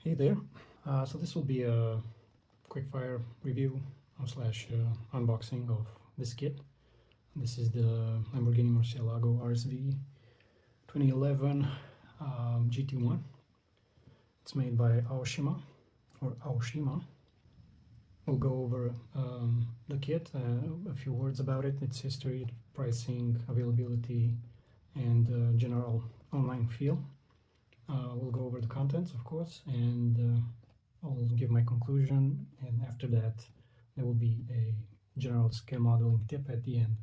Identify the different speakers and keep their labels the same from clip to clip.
Speaker 1: Hey there. So this will be a quick-fire review slash unboxing of this kit. This is the Lamborghini Murcielago R-SV 2011 GT1. It's made by Aoshima or Aoshima. We'll go over the kit, a few words about it, its history, pricing, availability, and general online feel. We'll go over the contents, of course, and I'll give my conclusion, and after that there will be a general scale modeling tip at the end.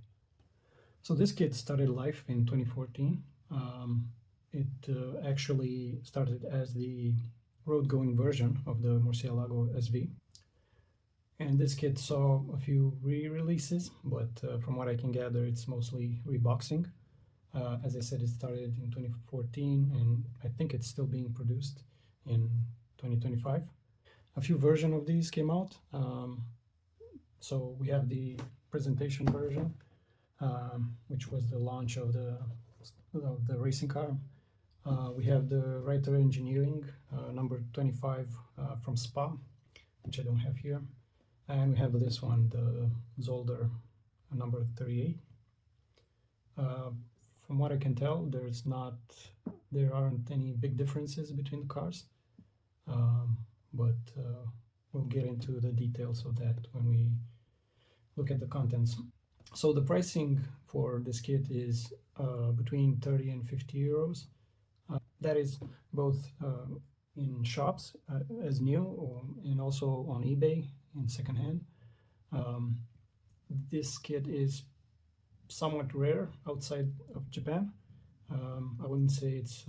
Speaker 1: So this kit started life in 2014. It actually started as the road-going version of the Murcielago SV, and this kit saw a few re-releases, but from what I can gather it's mostly reboxing. As I said, it started in 2014 and I think it's still being produced in 2025. A few versions of these came out. So we have the presentation version, which was the launch of the racing car. We have the Writer Engineering number 25 from Spa, which I don't have here. And we have this one, the Zolder number 38. From what I can tell, there aren't any big differences between the cars, but we'll get into the details of that when we look at the contents. So the pricing for this kit is between 30 and 50 euros. That is both in shops as new and also on eBay in secondhand. This kit is somewhat rare outside of Japan. I wouldn't say it's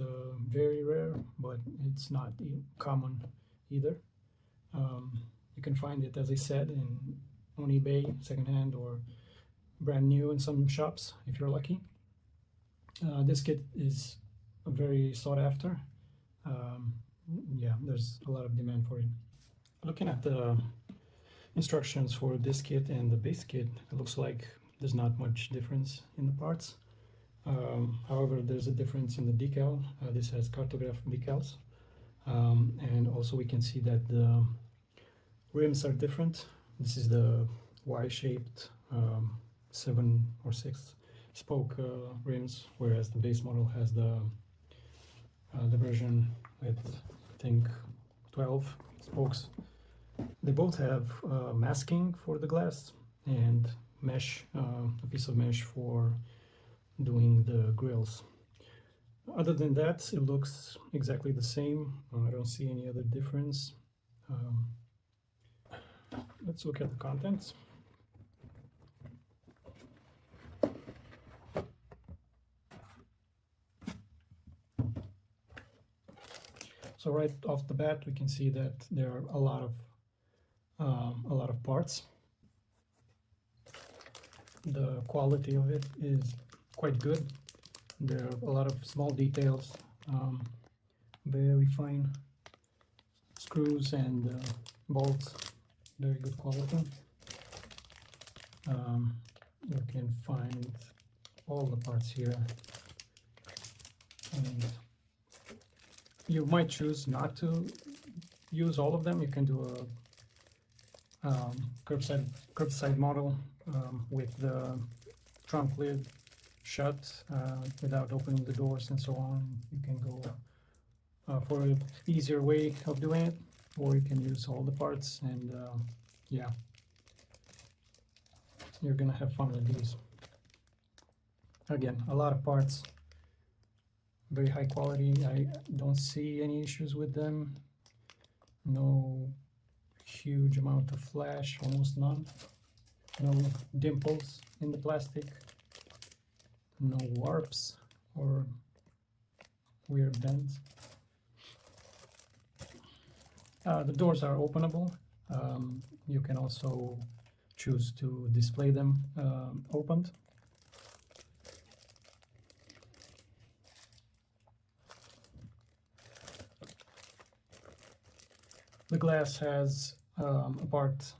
Speaker 1: very rare, but it's not common either. You can find it, as I said, on eBay, secondhand, or brand new in some shops if you're lucky. This kit is very sought after. Yeah, there's a lot of demand for it. Looking at the instructions for this kit and the base kit, it looks like there's not much difference in the parts. However, there's a difference in the decal. This has cartograph decals, and also we can see that the rims are different. This is the Y-shaped 7 or 6 spoke rims, whereas the base model has the version with, I think, 12 spokes. They both have masking for the glass and mesh, a piece of mesh for doing the grills. Other than that, it looks exactly the same. I don't see any other difference. Let's look at the contents. So right off the bat, we can see that there are a lot of parts. The quality of it is quite good. There are a lot of small details, very fine screws and bolts, very good quality. You can find all the parts here, and you might choose not to use all of them. You can do a curbside model with the trunk lid shut without opening the doors and so on. You can go for an easier way of doing it, or you can use all the parts, and yeah, you're gonna have fun with these. Again, a lot of parts, very high quality. I don't see any issues with them. No huge amount of flash, almost none. No dimples in the plastic, no warps or weird bends. The doors are openable. You can also choose to display them opened. The glass has a part,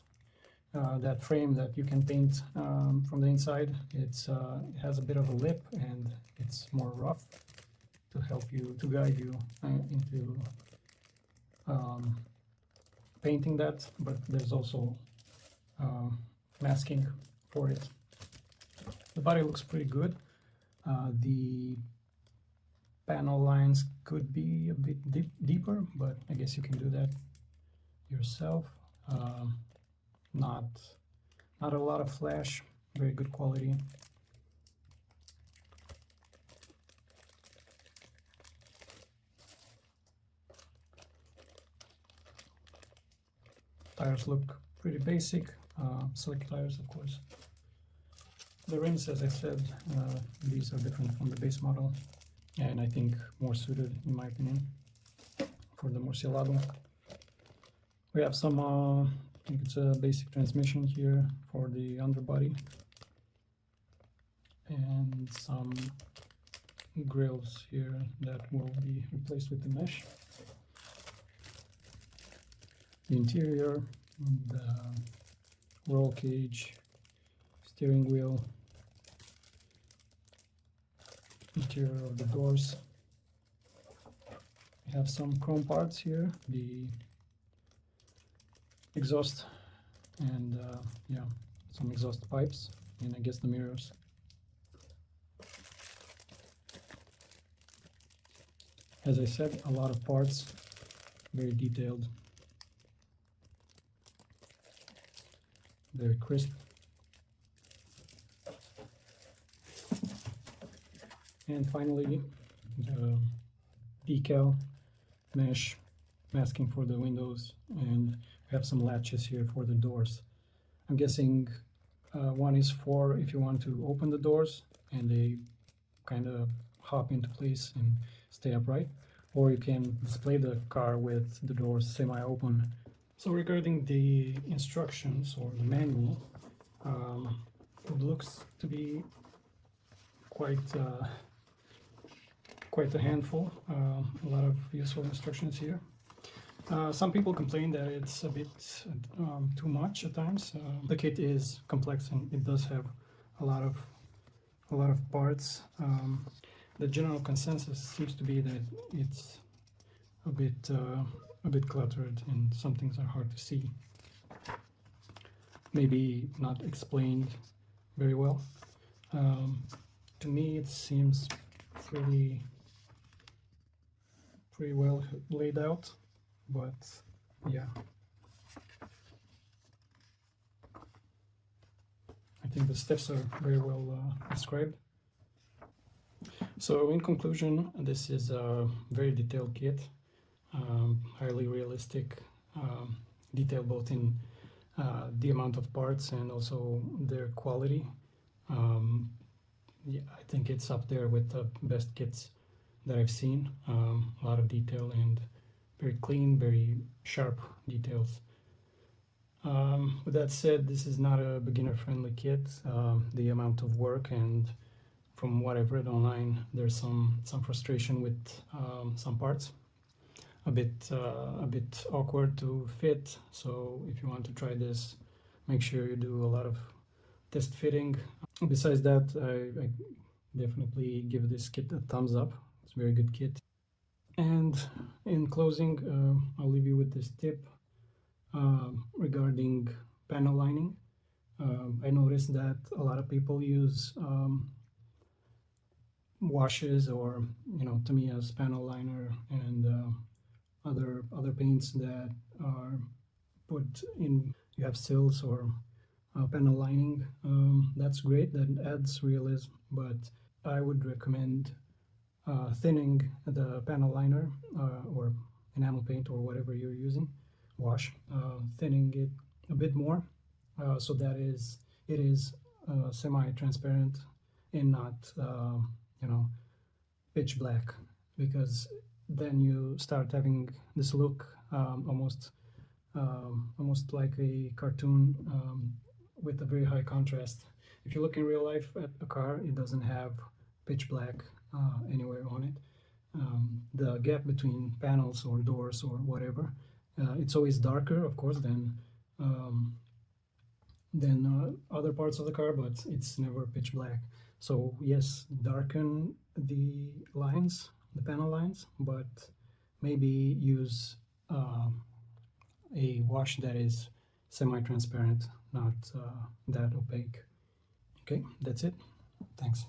Speaker 1: that frame that you can paint from the inside. It has a bit of a lip and it's more rough to help you, to guide you into painting that, but there's also masking for it. The body looks pretty good. The panel lines could be a bit deeper, but I guess you can do that yourself. Not a lot of flash, very good quality. Tires look pretty basic, slick tires of course. The rims, as I said, these are different from the base model, and I think more suited, in my opinion, for the Murcielago. We have some, I think it's a basic transmission here for the underbody, and some grills here that will be replaced with the mesh. The interior, the roll cage, steering wheel, interior of the doors. We have some chrome parts here, the exhaust, and yeah, some exhaust pipes, and I guess the mirrors. As I said, a lot of parts, very detailed, very crisp. And finally, the decal mesh masking for the windows, and we have some latches here for the doors. I'm guessing one is for if you want to open the doors and they kind of hop into place and stay upright, or you can display the car with the doors semi-open. So regarding the instructions or the manual, it looks to be quite a handful, a lot of useful instructions here. Some people complain that it's a bit too much at times. The kit is complex and it does have a lot of parts. The general consensus seems to be that it's a bit cluttered and some things are hard to see. Maybe not explained very well. To me, it seems pretty well laid out, but yeah, I think the steps are very well described. So in conclusion, this is a very detailed kit, highly realistic, detail both in the amount of parts and also their quality. Yeah, I think it's up there with the best kits that I've seen. A lot of detail and very clean, very sharp details. With that said, this is not a beginner-friendly kit. The amount of work, and from what I've read online, there's some frustration with some parts. A bit awkward to fit. So if you want to try this, make sure you do a lot of test fitting. Besides that, I definitely give this kit a thumbs up. It's a very good kit. And in closing, I'll leave you with this tip regarding panel lining. I noticed that a lot of people use washes or Tamiya's panel liner and other paints that are put in. You have sills or panel lining. That's great, that adds realism, but I would recommend thinning the panel liner or enamel paint or whatever you're using, wash, thinning it a bit more so that it is semi-transparent and not pitch black, because then you start having this look almost like a cartoon with a very high contrast. If you look in real life at a car, it doesn't have pitch black anywhere on it. The gap between panels or doors or whatever, it's always darker, of course, than other parts of the car, but it's never pitch black. So yes, darken the lines, the panel lines, but maybe use a wash that is semi-transparent, not that opaque. Okay, that's it. Thanks.